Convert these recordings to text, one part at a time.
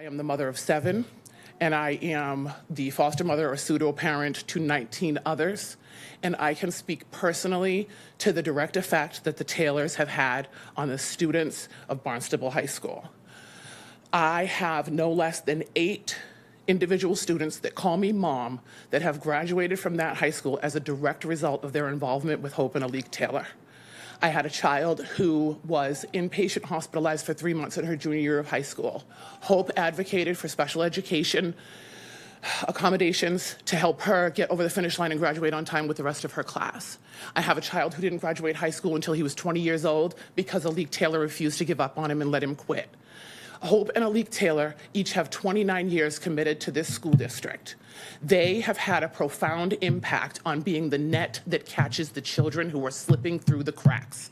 I am the mother of 7, and I am the foster mother or pseudo-parent to 19 others. And I can speak personally to the direct effect that the Taylors have had on the students of Barnstable High School. I have no less than 8 individual students that call me mom that have graduated from that high school as a direct result of their involvement with Hope and Alik Taylor. I had a child who was inpatient hospitalized for 3 months in her junior year of high school. Hope advocated for special education accommodations to help her get over the finish line and graduate on time with the rest of her class. I have a child who didn't graduate high school until he was 20 years old because Alik Taylor refused to give up on him and let him quit. Hope and Alik Taylor each have 29 years committed to this school district. They have had a profound impact on being the net that catches the children who are slipping through the cracks.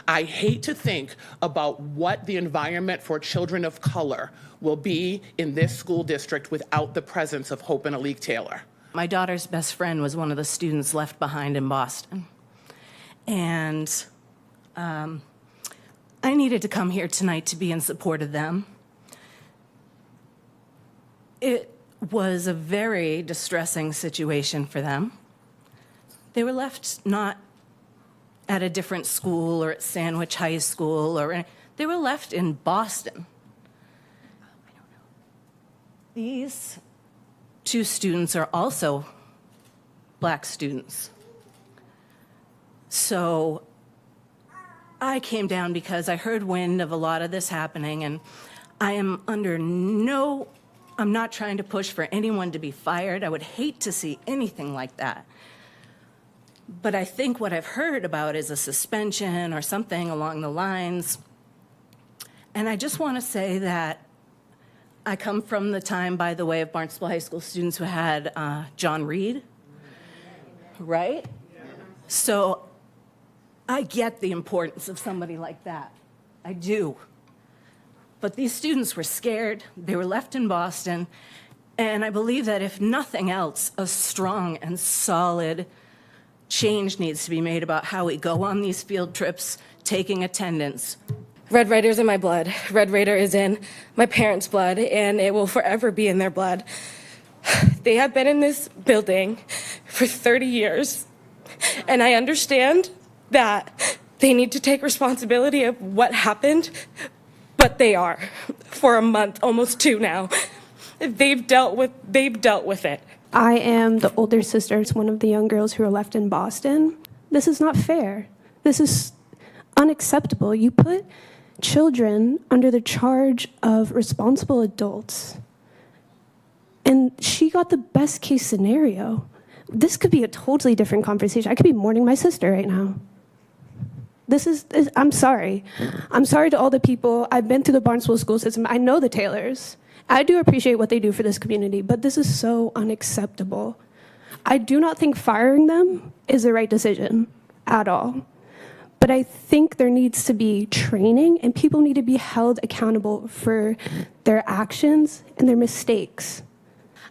I hate to think about what the environment for children of color will be in this school district without the presence of Hope and Alik Taylor. My daughter's best friend was one of the students left behind in Boston. And I needed to come here tonight to be in support of them. It was a very distressing situation for them. They were left not at a different school or at Sandwich High School, they were left in Boston. These 2 students are also Black students. So I came down because I heard wind of a lot of this happening, and I am I'm not trying to push for anyone to be fired. I would hate to see anything like that. But I think what I've heard about is a suspension or something along the lines. And I just want to say that I come from the time, by the way, of Barnstable High School students who had John Reed, right? So I get the importance of somebody like that. I do. But these students were scared. They were left in Boston. And I believe that if nothing else, a strong and solid change needs to be made about how we go on these field trips, taking attendance. Red Raider's in my blood. Red Raider is in my parents' blood, and it will forever be in their blood. They have been in this building for 30 years, and I understand that they need to take responsibility of what happened, but they are. For a month, almost 2 now. They've dealt with it. I am the older sister to one of the young girls who are left in Boston. This is not fair. This is unacceptable. You put children under the charge of responsible adults. And she got the best case scenario. This could be a totally different conversation. I could be mourning my sister right now. I'm sorry. I'm sorry to all the people. I've been through the Barnstable school system. I know the Taylors. I do appreciate what they do for this community, but this is so unacceptable. I do not think firing them is the right decision at all. But I think there needs to be training, and people need to be held accountable for their actions and their mistakes.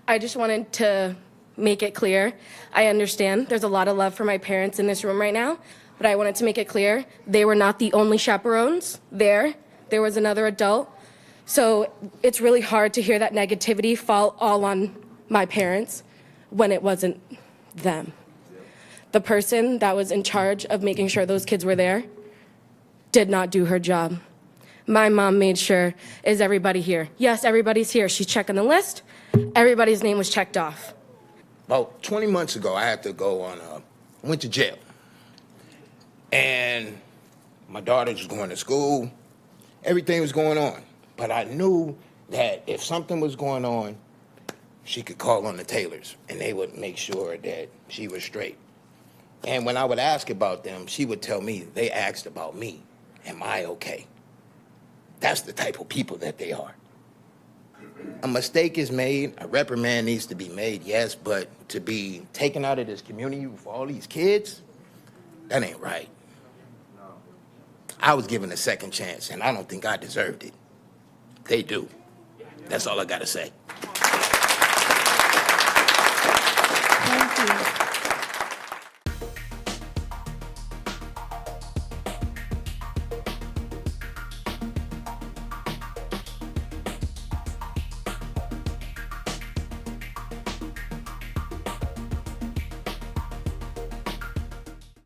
I just wanted to make it clear. I understand there's a lot of love for my parents in this room right now, but I wanted to make it clear they were not the only chaperones there. There was another adult. So it's really hard to hear that negativity fall all on my parents when it wasn't them. The person that was in charge of making sure those kids were there did not do her job. My mom made sure, is everybody here? Yes, everybody's here. She's checking the list. Everybody's name was checked off. About 20 months ago, I had to go on, I went to jail. And my daughter was going to school. Everything was going on. But I knew that if something was going on, she could call on the Taylors, and they would make sure that she was straight. And when I would ask about them, she would tell me, they asked about me. Am I okay? That's the type of people that they are. A mistake is made, a reprimand needs to be made, yes, but to be taken out of this community for all these kids, that ain't right. I was given a second chance, and I don't think I deserved it. They do. That's all I gotta say. Thank you.